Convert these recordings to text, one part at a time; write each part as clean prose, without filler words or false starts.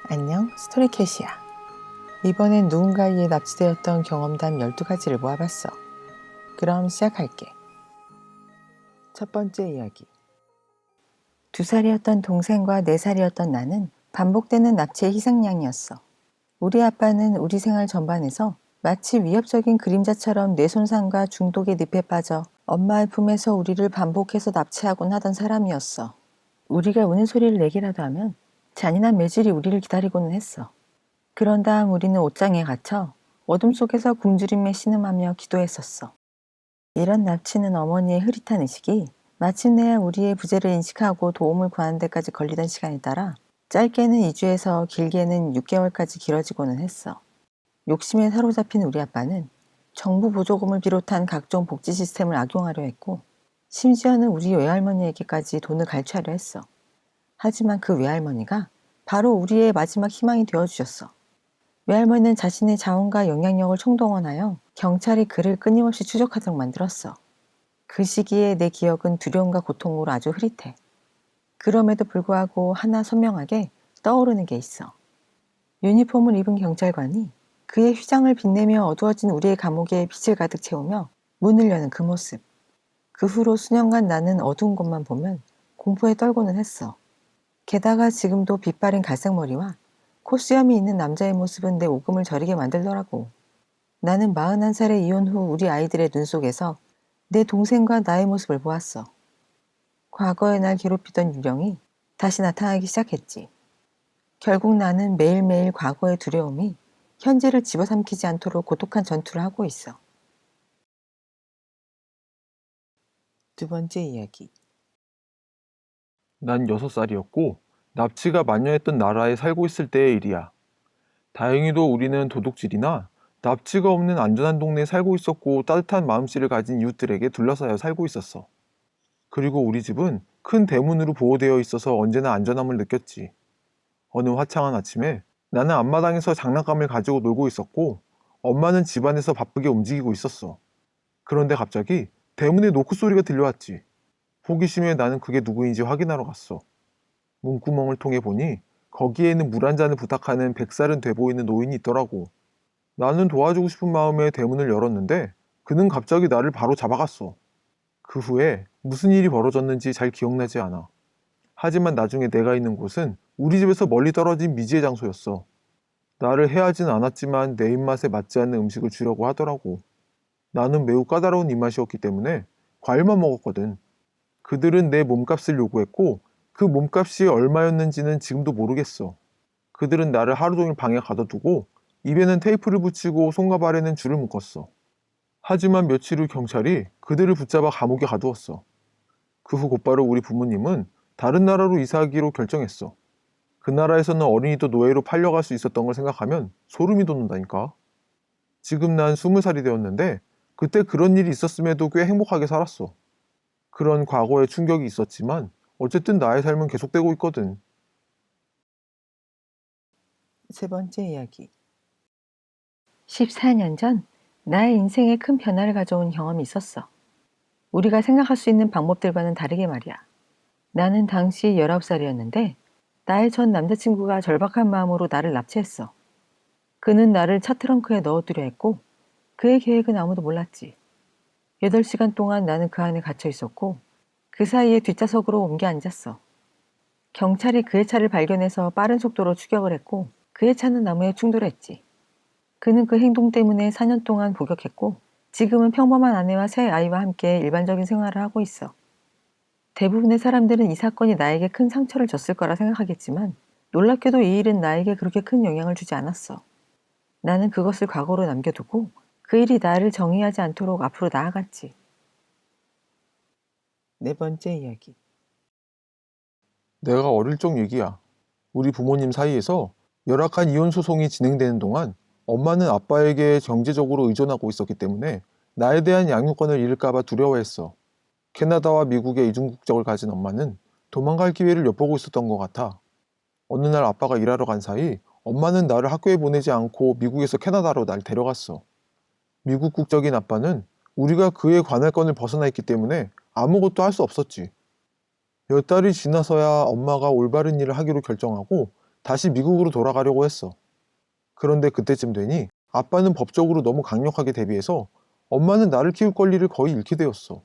안녕, 스토리캐시야. 이번엔 누군가에게 납치되었던 경험담 12가지를 모아봤어. 그럼 시작할게. 첫 번째 이야기. 2살이었던 동생과 4살이었던 나는 반복되는 납치의 희생양이었어. 우리 아빠는 우리 생활 전반에서 마치 위협적인 그림자처럼 뇌손상과 중독의 늪에 빠져 엄마의 품에서 우리를 반복해서 납치하곤 하던 사람이었어. 우리가 우는 소리를 내기라도 하면 잔인한 매질이 우리를 기다리고는 했어. 그런 다음 우리는 옷장에 갇혀 어둠 속에서 굶주림에 신음하며 기도했었어. 이런 납치는 어머니의 흐릿한 의식이 마침내야 우리의 부재를 인식하고 도움을 구하는 데까지 걸리던 시간에 따라 짧게는 2주에서 길게는 6개월까지 길어지고는 했어. 욕심에 사로잡힌 우리 아빠는 정부 보조금을 비롯한 각종 복지 시스템을 악용하려 했고 심지어는 우리 외할머니에게까지 돈을 갈취하려 했어. 하지만 그 외할머니가 바로 우리의 마지막 희망이 되어주셨어. 외할머니는 자신의 자원과 영향력을 총동원하여 경찰이 그를 끊임없이 추적하도록 만들었어. 그 시기에 내 기억은 두려움과 고통으로 아주 흐릿해. 그럼에도 불구하고 하나 선명하게 떠오르는 게 있어. 유니폼을 입은 경찰관이 그의 휘장을 빛내며 어두워진 우리의 감옥에 빛을 가득 채우며 문을 여는 그 모습. 그 후로 수년간 나는 어두운 곳만 보면 공포에 떨고는 했어. 게다가 지금도 빛바랜 갈색머리와 콧수염이 있는 남자의 모습은 내 오금을 저리게 만들더라고. 나는 41살에 이혼 후 우리 아이들의 눈 속에서 내 동생과 나의 모습을 보았어. 과거에 날 괴롭히던 유령이 다시 나타나기 시작했지. 결국 나는 매일매일 과거의 두려움이 현재를 집어삼키지 않도록 고독한 전투를 하고 있어. 두 번째 이야기. 난 6살이었고 납치가 만연했던 나라에 살고 있을 때의 일이야. 다행히도 우리는 도둑질이나 납치가 없는 안전한 동네에 살고 있었고 따뜻한 마음씨를 가진 이웃들에게 둘러싸여 살고 있었어. 그리고 우리 집은 큰 대문으로 보호되어 있어서 언제나 안전함을 느꼈지. 어느 화창한 아침에 나는 앞마당에서 장난감을 가지고 놀고 있었고 엄마는 집안에서 바쁘게 움직이고 있었어. 그런데 갑자기 대문에 노크 소리가 들려왔지. 호기심에 나는 그게 누구인지 확인하러 갔어. 문구멍을 통해 보니 거기에는 물 한 잔을 부탁하는 100살은 돼 보이는 노인이 있더라고. 나는 도와주고 싶은 마음에 대문을 열었는데 그는 갑자기 나를 바로 잡아갔어. 그 후에 무슨 일이 벌어졌는지 잘 기억나지 않아. 하지만 나중에 내가 있는 곳은 우리 집에서 멀리 떨어진 미지의 장소였어. 나를 해하진 않았지만 내 입맛에 맞지 않는 음식을 주려고 하더라고. 나는 매우 까다로운 입맛이었기 때문에 과일만 먹었거든. 그들은 내 몸값을 요구했고 그 몸값이 얼마였는지는 지금도 모르겠어. 그들은 나를 하루 종일 방에 가둬두고 입에는 테이프를 붙이고 손과 발에는 줄을 묶었어. 하지만 며칠 후 경찰이 그들을 붙잡아 감옥에 가두었어. 그 후 곧바로 우리 부모님은 다른 나라로 이사하기로 결정했어. 그 나라에서는 어린이도 노예로 팔려갈 수 있었던 걸 생각하면 소름이 돋는다니까. 지금 난 20살이 되었는데 그때 그런 일이 있었음에도 꽤 행복하게 살았어. 그런 과거의 충격이 있었지만 어쨌든 나의 삶은 계속되고 있거든. 세 번째 이야기. 14년 전 나의 인생에 큰 변화를 가져온 경험이 있었어. 우리가 생각할 수 있는 방법들과는 다르게 말이야. 나는 당시 19살이었는데 나의 전 남자친구가 절박한 마음으로 나를 납치했어. 그는 나를 차 트렁크에 넣어두려 했고 그의 계획은 아무도 몰랐지. 8시간 동안 나는 그 안에 갇혀 있었고 그 사이에 뒷좌석으로 옮겨 앉았어. 경찰이 그의 차를 발견해서 빠른 속도로 추격을 했고 그의 차는 나무에 충돌했지. 그는 그 행동 때문에 4년 동안 복역했고 지금은 평범한 아내와 새 아이와 함께 일반적인 생활을 하고 있어. 대부분의 사람들은 이 사건이 나에게 큰 상처를 줬을 거라 생각하겠지만 놀랍게도 이 일은 나에게 그렇게 큰 영향을 주지 않았어. 나는 그것을 과거로 남겨두고 그 일이 나를 정의하지 않도록 앞으로 나아갔지. 네 번째 이야기. 내가 어릴 적 얘기야. 우리 부모님 사이에서 열악한 이혼 소송이 진행되는 동안 엄마는 아빠에게 경제적으로 의존하고 있었기 때문에 나에 대한 양육권을 잃을까봐 두려워했어. 캐나다와 미국의 이중국적을 가진 엄마는 도망갈 기회를 엿보고 있었던 것 같아. 어느 날 아빠가 일하러 간 사이 엄마는 나를 학교에 보내지 않고 미국에서 캐나다로 날 데려갔어. 미국 국적인 아빠는 우리가 그의 관할권을 벗어나 있기 때문에 아무것도 할 수 없었지. 몇 달이 지나서야 엄마가 올바른 일을 하기로 결정하고 다시 미국으로 돌아가려고 했어. 그런데 그때쯤 되니 아빠는 법적으로 너무 강력하게 대비해서 엄마는 나를 키울 권리를 거의 잃게 되었어.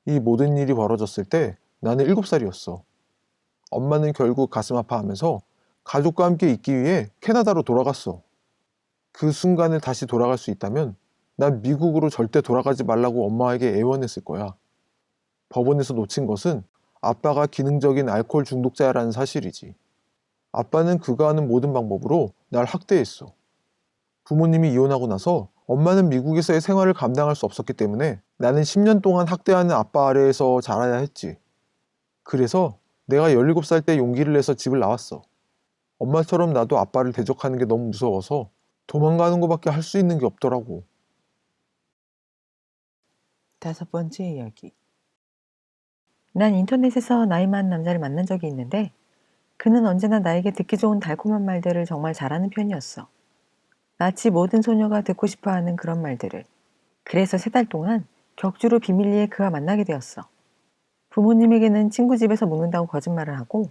이 모든 일이 벌어졌을 때 나는 7살이었어. 엄마는 결국 가슴 아파하면서 가족과 함께 있기 위해 캐나다로 돌아갔어. 그 순간을 다시 돌아갈 수 있다면 난 미국으로 절대 돌아가지 말라고 엄마에게 애원했을 거야. 법원에서 놓친 것은 아빠가 기능적인 알코올 중독자라는 사실이지. 아빠는 그가 하는 모든 방법으로 날 학대했어. 부모님이 이혼하고 나서 엄마는 미국에서의 생활을 감당할 수 없었기 때문에 나는 10년 동안 학대하는 아빠 아래에서 자라야 했지. 그래서 내가 17살 때 용기를 내서 집을 나왔어. 엄마처럼 나도 아빠를 대적하는 게 너무 무서워서 도망가는 것밖에 할 수 있는 게 없더라고. 5번째 이야기. 난 인터넷에서 나이 많은 남자를 만난 적이 있는데 그는 언제나 나에게 듣기 좋은 달콤한 말들을 정말 잘하는 편이었어. 마치 모든 소녀가 듣고 싶어하는 그런 말들을. 그래서 3달 동안 격주로 비밀리에 그와 만나게 되었어. 부모님에게는 친구 집에서 묵는다고 거짓말을 하고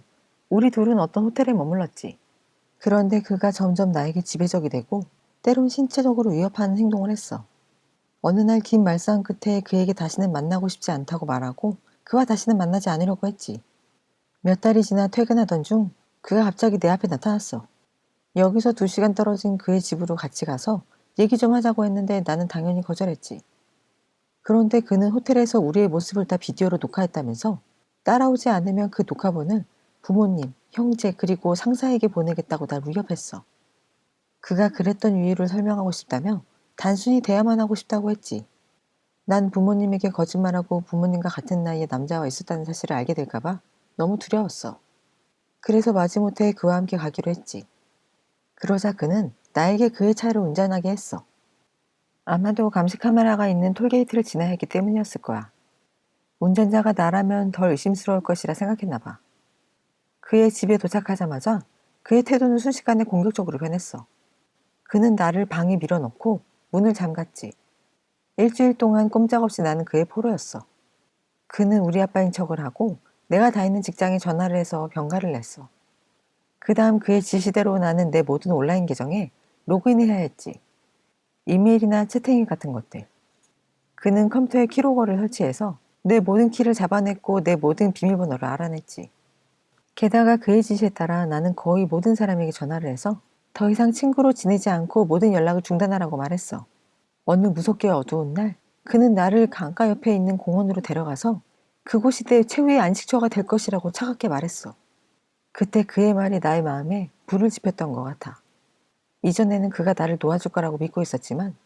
우리 둘은 어떤 호텔에 머물렀지. 그런데 그가 점점 나에게 지배적이 되고 때론 신체적으로 위협하는 행동을 했어. 어느 날 긴 말싸움 끝에 그에게 다시는 만나고 싶지 않다고 말하고 그와 다시는 만나지 않으려고 했지. 몇 달이 지나 퇴근하던 중 그가 갑자기 내 앞에 나타났어. 여기서 2시간 떨어진 그의 집으로 같이 가서 얘기 좀 하자고 했는데 나는 당연히 거절했지. 그런데 그는 호텔에서 우리의 모습을 다 비디오로 녹화했다면서 따라오지 않으면 그 녹화본을 부모님, 형제 그리고 상사에게 보내겠다고 날 위협했어. 그가 그랬던 이유를 설명하고 싶다며 단순히 대화만 하고 싶다고 했지. 난 부모님에게 거짓말하고 부모님과 같은 나이의 남자와 있었다는 사실을 알게 될까봐 너무 두려웠어. 그래서 마지못해 그와 함께 가기로 했지. 그러자 그는 나에게 그의 차를 운전하게 했어. 아마도 감시 카메라가 있는 톨게이트를 지나야 했기 때문이었을 거야. 운전자가 나라면 덜 의심스러울 것이라 생각했나 봐. 그의 집에 도착하자마자 그의 태도는 순식간에 공격적으로 변했어. 그는 나를 방에 밀어넣고 문을 잠갔지. 일주일 동안 꼼짝없이 나는 그의 포로였어. 그는 우리 아빠인 척을 하고 내가 다니는 직장에 전화를 해서 병가를 냈어. 그 다음 그의 지시대로 나는 내 모든 온라인 계정에 로그인해야 했지. 이메일이나 채팅일 같은 것들. 그는 컴퓨터에 키로거를 설치해서 내 모든 키를 잡아냈고 내 모든 비밀번호를 알아냈지. 게다가 그의 지시에 따라 나는 거의 모든 사람에게 전화를 해서 더 이상 친구로 지내지 않고 모든 연락을 중단하라고 말했어. 어느 무섭게 어두운 날 그는 나를 강가 옆에 있는 공원으로 데려가서 그곳이 내 최후의 안식처가 될 것이라고 차갑게 말했어. 그때 그의 말이 나의 마음에 불을 지폈던 것 같아. 이전에는 그가 나를 도와줄 거라고 믿고 있었지만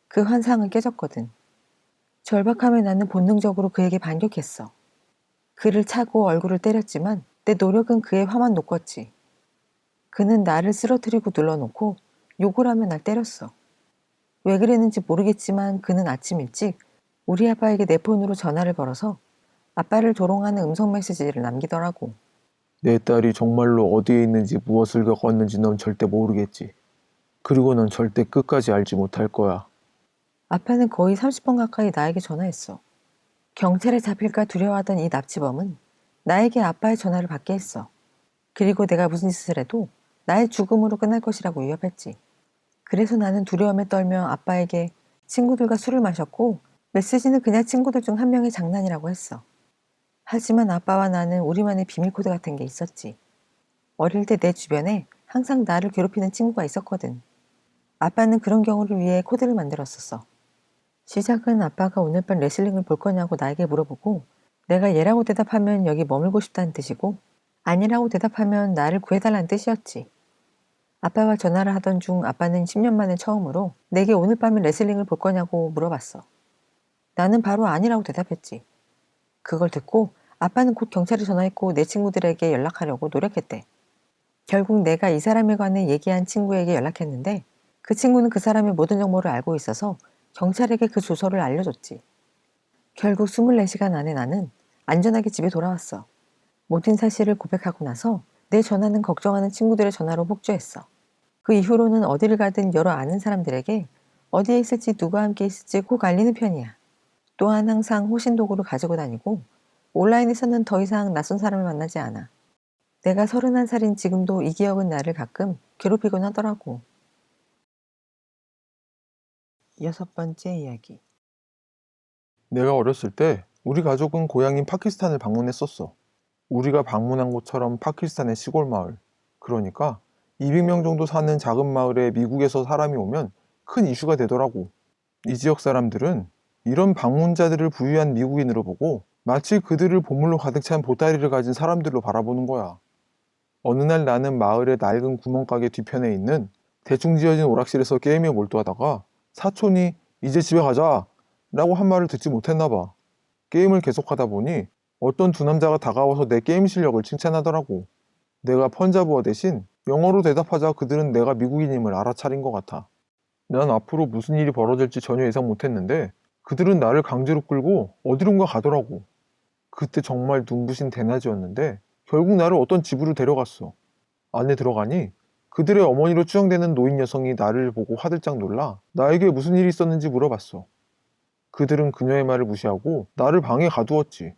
그 환상은 깨졌거든. 절박함에 나는 본능적으로 그에게 반격했어. 그를 차고 얼굴을 때렸지만 내 노력은 그의 화만 녹였지. 그는 나를 쓰러뜨리고 눌러놓고 욕을 하며 날 때렸어. 왜 그랬는지 모르겠지만 그는 아침 일찍 우리 아빠에게 내 폰으로 전화를 걸어서 아빠를 조롱하는 음성 메시지를 남기더라고. 내 딸이 정말로 어디에 있는지 무엇을 겪었는지 넌 절대 모르겠지. 그리고 넌 절대 끝까지 알지 못할 거야. 아빠는 거의 30번 가까이 나에게 전화했어. 경찰에 잡힐까 두려워하던 이 납치범은 나에게 아빠의 전화를 받게 했어. 그리고 내가 무슨 짓을 해도 나의 죽음으로 끝날 것이라고 위협했지. 그래서 나는 두려움에 떨며 아빠에게 친구들과 술을 마셨고 메시지는 그냥 친구들 중 한 명의 장난이라고 했어. 하지만 아빠와 나는 우리만의 비밀 코드 같은 게 있었지. 어릴 때 내 주변에 항상 나를 괴롭히는 친구가 있었거든. 아빠는 그런 경우를 위해 코드를 만들었었어. 시작은 아빠가 오늘 밤 레슬링을 볼 거냐고 나에게 물어보고 내가 예라고 대답하면 여기 머물고 싶다는 뜻이고 아니라고 대답하면 나를 구해달라는 뜻이었지. 아빠와 전화를 하던 중 아빠는 10년 만에 처음으로 내게 오늘 밤에 레슬링을 볼 거냐고 물어봤어. 나는 바로 아니라고 대답했지. 그걸 듣고 아빠는 곧 경찰에 전화했고 내 친구들에게 연락하려고 노력했대. 결국 내가 이 사람에 관해 얘기한 친구에게 연락했는데 그 친구는 그 사람의 모든 정보를 알고 있어서 경찰에게 그 주소를 알려줬지. 결국 24시간 안에 나는 안전하게 집에 돌아왔어. 모든 사실을 고백하고 나서 내 전화는 걱정하는 친구들의 전화로 폭주했어. 그 이후로는 어디를 가든 여러 아는 사람들에게 어디에 있을지 누가 함께 있을지 꼭 알리는 편이야. 또한 항상 호신 도구를 가지고 다니고 온라인에서는 더 이상 낯선 사람을 만나지 않아. 내가 31살인 지금도 이 기억은 나를 가끔 괴롭히곤 하더라고. 6번째 이야기. 내가 어렸을 때 우리 가족은 고향인 파키스탄을 방문했었어. 우리가 방문한 곳처럼 파키스탄의 시골 마을. 그러니까 200명 정도 사는 작은 마을에 미국에서 사람이 오면 큰 이슈가 되더라고. 이 지역 사람들은 이런 방문자들을 부유한 미국인으로 보고 마치 그들을 보물로 가득 찬 보따리를 가진 사람들로 바라보는 거야. 어느 날 나는 마을의 낡은 구멍가게 뒤편에 있는 대충 지어진 오락실에서 게임에 몰두하다가 사촌이 이제 집에 가자 라고 한 말을 듣지 못했나 봐. 게임을 계속하다 보니 어떤 두 남자가 다가와서 내 게임 실력을 칭찬하더라고. 내가 펀자브어 대신 영어로 대답하자 그들은 내가 미국인임을 알아차린 것 같아. 난 앞으로 무슨 일이 벌어질지 전혀 예상 못했는데 그들은 나를 강제로 끌고 어디론가 가더라고. 그때 정말 눈부신 대낮이었는데 결국 나를 어떤 집으로 데려갔어. 안에 들어가니 그들의 어머니로 추정되는 노인 여성이 나를 보고 화들짝 놀라 나에게 무슨 일이 있었는지 물어봤어. 그들은 그녀의 말을 무시하고 나를 방에 가두었지.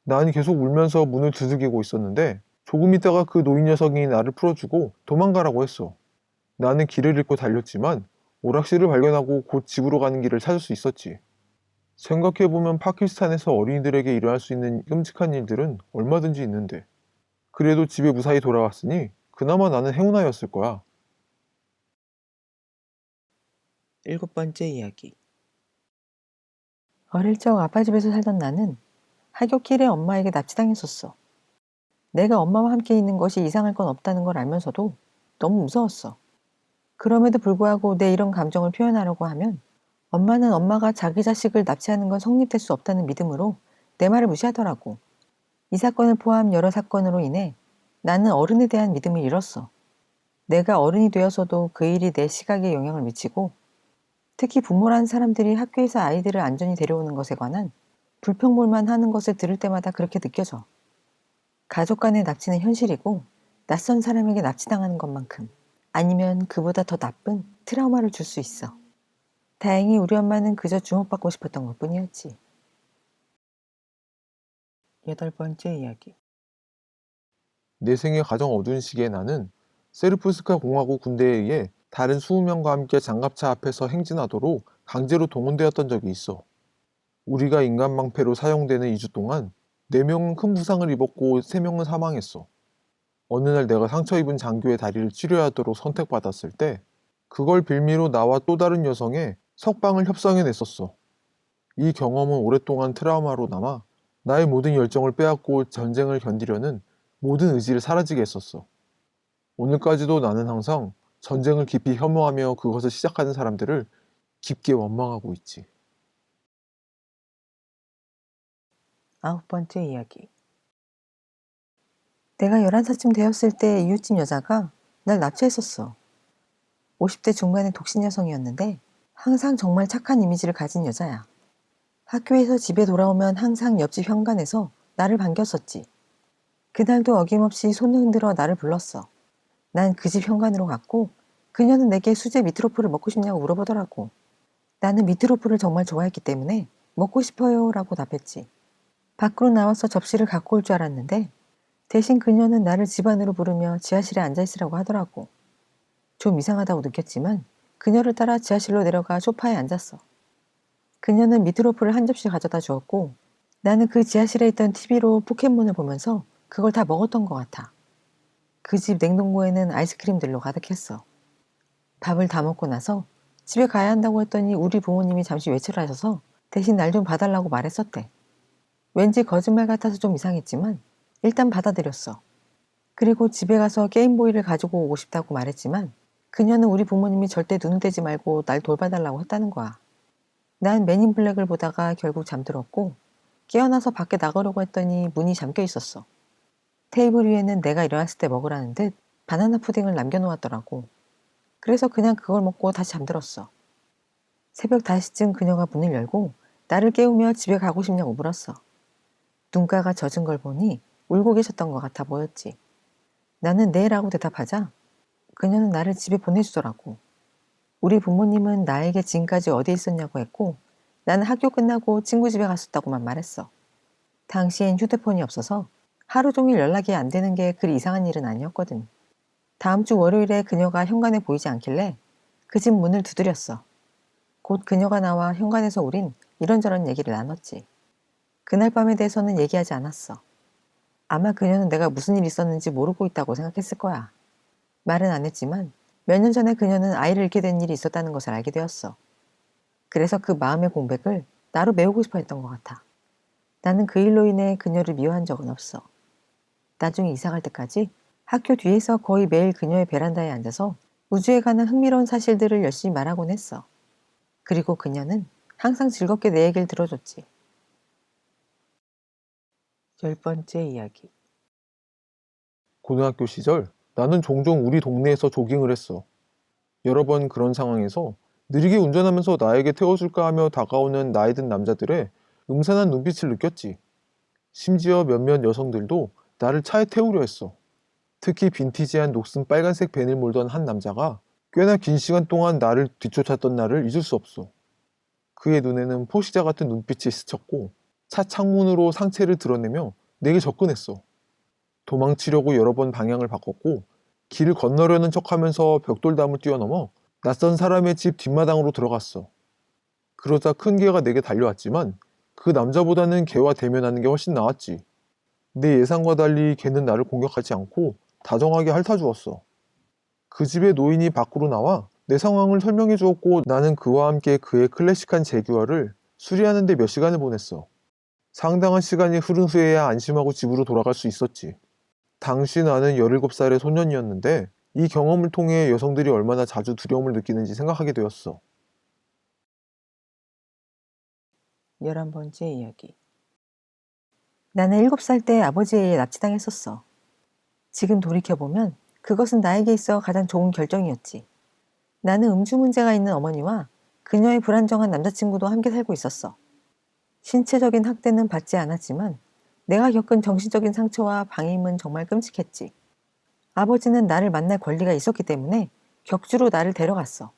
난 계속 울면서 문을 두들기고 있었는데 조금 있다가 그 노인 녀석이 나를 풀어주고 도망가라고 했어. 나는 길을 잃고 달렸지만 오락실을 발견하고 곧 집으로 가는 길을 찾을 수 있었지. 생각해보면 파키스탄에서 어린이들에게 일어날 수 있는 끔찍한 일들은 얼마든지 있는데 그래도 집에 무사히 돌아왔으니 그나마 나는 행운아였을 거야. 7번째 이야기. 어릴 적 아빠 집에서 살던 나는 하굣길에 엄마에게 납치당했었어. 내가 엄마와 함께 있는 것이 이상할 건 없다는 걸 알면서도 너무 무서웠어. 그럼에도 불구하고 내 이런 감정을 표현하려고 하면 엄마는 엄마가 자기 자식을 납치하는 건 성립될 수 없다는 믿음으로 내 말을 무시하더라고. 이 사건을 포함 여러 사건으로 인해 나는 어른에 대한 믿음을 잃었어. 내가 어른이 되어서도 그 일이 내 시각에 영향을 미치고 특히 부모란 사람들이 학교에서 아이들을 안전히 데려오는 것에 관한 불평불만 하는 것을 들을 때마다 그렇게 느껴져. 가족 간의 납치는 현실이고 낯선 사람에게 납치당하는 것만큼 아니면 그보다 더 나쁜 트라우마를 줄 수 있어. 다행히 우리 엄마는 그저 주목받고 싶었던 것 뿐이었지. 8번째 이야기. 내 생의 가장 어두운 시기에 나는 세르프스카 공화국 군대에 의해 다른 20명과 함께 장갑차 앞에서 행진하도록 강제로 동원되었던 적이 있어. 우리가 인간방패로 사용되는 2주 동안 4명은 큰 부상을 입었고 3명은 사망했어. 어느 날 내가 상처 입은 장교의 다리를 치료해야 하도록 선택받았을 때 그걸 빌미로 나와 또 다른 여성의 석방을 협상해냈었어. 이 경험은 오랫동안 트라우마로 남아 나의 모든 열정을 빼앗고 전쟁을 견디려는 모든 의지를 사라지게 했었어. 오늘까지도 나는 항상 전쟁을 깊이 혐오하며 그것을 시작하는 사람들을 깊게 원망하고 있지. 9번째 이야기. 내가 11살쯤 되었을 때 이웃집 여자가 날 납치했었어. 50대 중반의 독신 여성이었는데 항상 정말 착한 이미지를 가진 여자야. 학교에서 집에 돌아오면 항상 옆집 현관에서 나를 반겼었지. 그날도 어김없이 손을 흔들어 나를 불렀어. 난 그 집 현관으로 갔고 그녀는 내게 수제 미트로프를 먹고 싶냐고 물어보더라고. 나는 미트로프를 정말 좋아했기 때문에 먹고 싶어요 라고 답했지. 밖으로 나와서 접시를 갖고 올 줄 알았는데 대신 그녀는 나를 집 안으로 부르며 지하실에 앉아있으라고 하더라고. 좀 이상하다고 느꼈지만 그녀를 따라 지하실로 내려가 소파에 앉았어. 그녀는 미트로프를 한 접시 가져다 주었고 나는 그 지하실에 있던 TV로 포켓몬을 보면서 그걸 다 먹었던 것 같아. 그 집 냉동고에는 아이스크림들로 가득했어. 밥을 다 먹고 나서 집에 가야 한다고 했더니 우리 부모님이 잠시 외출을 하셔서 대신 날 좀 봐달라고 말했었대. 왠지 거짓말 같아서 좀 이상했지만 일단 받아들였어. 그리고 집에 가서 게임보이를 가지고 오고 싶다고 말했지만 그녀는 우리 부모님이 절대 눈을 떼지 말고 날 돌봐달라고 했다는 거야. 난 맨인 블랙을 보다가 결국 잠들었고 깨어나서 밖에 나가려고 했더니 문이 잠겨 있었어. 테이블 위에는 내가 일어났을 때 먹으라는 듯 바나나 푸딩을 남겨놓았더라고. 그래서 그냥 그걸 먹고 다시 잠들었어. 새벽 5시쯤 그녀가 문을 열고 나를 깨우며 집에 가고 싶냐고 물었어. 눈가가 젖은 걸 보니 울고 계셨던 것 같아 보였지. 나는 네라고 대답하자 그녀는 나를 집에 보내주더라고. 우리 부모님은 나에게 지금까지 어디 있었냐고 했고 나는 학교 끝나고 친구 집에 갔었다고만 말했어. 당시엔 휴대폰이 없어서 하루 종일 연락이 안 되는 게 그리 이상한 일은 아니었거든. 다음 주 월요일에 그녀가 현관에 보이지 않길래 그 집 문을 두드렸어. 곧 그녀가 나와 현관에서 우린 이런저런 얘기를 나눴지. 그날 밤에 대해서는 얘기하지 않았어. 아마 그녀는 내가 무슨 일이 있었는지 모르고 있다고 생각했을 거야. 말은 안 했지만 몇 년 전에 그녀는 아이를 잃게 된 일이 있었다는 것을 알게 되었어. 그래서 그 마음의 공백을 나로 메우고 싶어 했던 것 같아. 나는 그 일로 인해 그녀를 미워한 적은 없어. 나중에 이사 갈 때까지 학교 뒤에서 거의 매일 그녀의 베란다에 앉아서 우주에 관한 흥미로운 사실들을 열심히 말하곤 했어. 그리고 그녀는 항상 즐겁게 내 얘기를 들어줬지. 10번째 이야기. 고등학교 시절 나는 종종 우리 동네에서 조깅을 했어. 여러 번 그런 상황에서 느리게 운전하면서 나에게 태워줄까 하며 다가오는 나이 든 남자들의 음산한 눈빛을 느꼈지. 심지어 몇몇 여성들도 나를 차에 태우려 했어. 특히 빈티지한 녹슨 빨간색 벤을 몰던 한 남자가 꽤나 긴 시간 동안 나를 뒤쫓았던 날을 잊을 수 없어. 그의 눈에는 포식자 같은 눈빛이 스쳤고 차 창문으로 상체를 드러내며 내게 접근했어. 도망치려고 여러 번 방향을 바꿨고 길을 건너려는 척하면서 벽돌담을 뛰어넘어 낯선 사람의 집 뒷마당으로 들어갔어. 그러자 큰 개가 내게 달려왔지만 그 남자보다는 개와 대면하는 게 훨씬 나았지. 내 예상과 달리 개는 나를 공격하지 않고 다정하게 핥아주었어. 그 집의 노인이 밖으로 나와 내 상황을 설명해 주었고 나는 그와 함께 그의 클래식한 제규어를 수리하는 데 몇 시간을 보냈어. 상당한 시간이 흐른 후에야 안심하고 집으로 돌아갈 수 있었지. 당시 나는 17살의 소년이었는데 이 경험을 통해 여성들이 얼마나 자주 두려움을 느끼는지 생각하게 되었어. 11번째 이야기. 나는 7살 때 아버지에 의해 납치당했었어. 지금 돌이켜보면 그것은 나에게 있어 가장 좋은 결정이었지. 나는 음주 문제가 있는 어머니와 그녀의 불안정한 남자친구도 함께 살고 있었어. 신체적인 학대는 받지 않았지만 내가 겪은 정신적인 상처와 방임은 정말 끔찍했지. 아버지는 나를 만날 권리가 있었기 때문에 격주로 나를 데려갔어.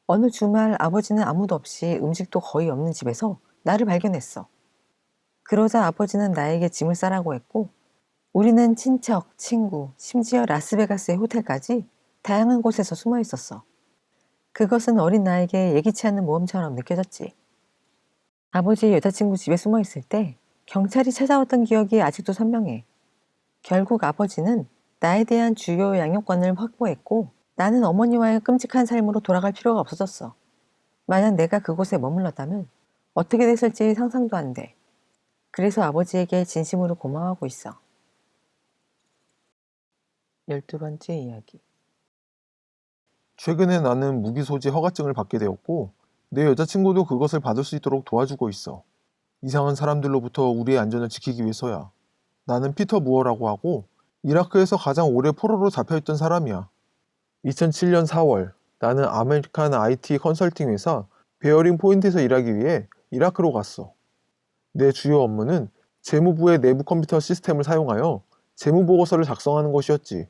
어느 주말 아버지는 아무도 없이 음식도 거의 없는 집에서 나를 발견했어. 그러자 아버지는 나에게 짐을 싸라고 했고 우리는 친척, 친구, 심지어 라스베가스의 호텔까지 다양한 곳에서 숨어 있었어. 그것은 어린 나에게 예기치 않는 모험처럼 느껴졌지. 아버지의 여자친구 집에 숨어 있을 때 경찰이 찾아왔던 기억이 아직도 선명해. 결국 아버지는 나에 대한 주요 양육권을 확보했고 나는 어머니와의 끔찍한 삶으로 돌아갈 필요가 없어졌어. 만약 내가 그곳에 머물렀다면 어떻게 됐을지 상상도 안 돼. 그래서 아버지에게 진심으로 고마워하고 있어. 12번째 이야기. 최근에 나는 무기소지 허가증을 받게 되었고 내 여자친구도 그것을 받을 수 있도록 도와주고 있어. 이상한 사람들로부터 우리의 안전을 지키기 위해서야. 나는 피터 무어라고 하고 이라크에서 가장 오래 포로로 잡혀있던 사람이야. 2007년 4월 나는 아메리칸 IT 컨설팅 회사 베어링 포인트에서 일하기 위해 이라크로 갔어. 내 주요 업무는 재무부의 내부 컴퓨터 시스템을 사용하여 재무보고서를 작성하는 것이었지.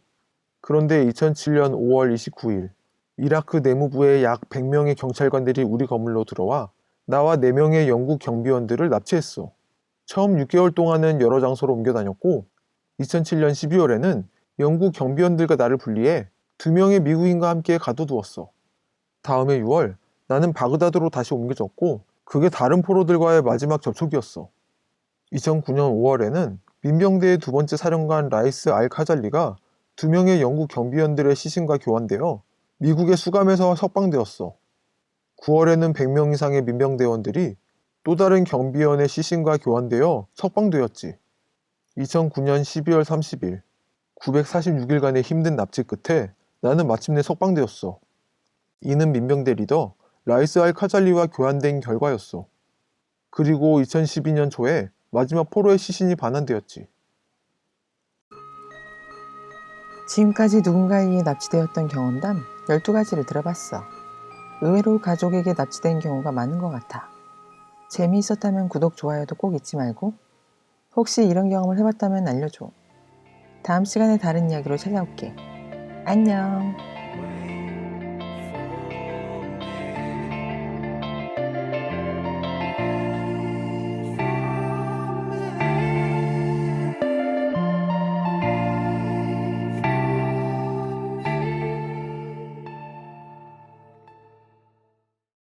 그런데 2007년 5월 29일 이라크 내무부의 약 100명의 경찰관들이 우리 건물로 들어와 나와 4명의 영국 경비원들을 납치했어. 처음 6개월 동안은 여러 장소로 옮겨 다녔고 2007년 12월에는 영국 경비원들과 나를 분리해 2명의 미국인과 함께 가둬두었어. 다음해 6월 나는 바그다드로 다시 옮겨졌고 그게 다른 포로들과의 마지막 접촉이었어. 2009년 5월에는 민병대의 두 번째 사령관 라이스 알 카잘리가 2명의 영국 경비원들의 시신과 교환되어 미국의 수감에서 석방되었어. 9월에는 100명 이상의 민병대원들이 또 다른 경비원의 시신과 교환되어 석방되었지. 2009년 12월 30일 946일간의 힘든 납치 끝에 나는 마침내 석방되었어. 이는 민병대 리더 라이스 알 카잘리와 교환된 결과였어. 그리고 2012년 초에 마지막 포로의 시신이 반환되었지. 지금까지 누군가에 의해 납치되었던 경험담 12가지를 들어봤어. 의외로 가족에게 납치된 경우가 많은 것 같아. 재미있었다면 구독, 좋아요도 꼭 잊지 말고 혹시 이런 경험을 해봤다면 알려줘. 다음 시간에 다른 이야기로 찾아올게. 안녕.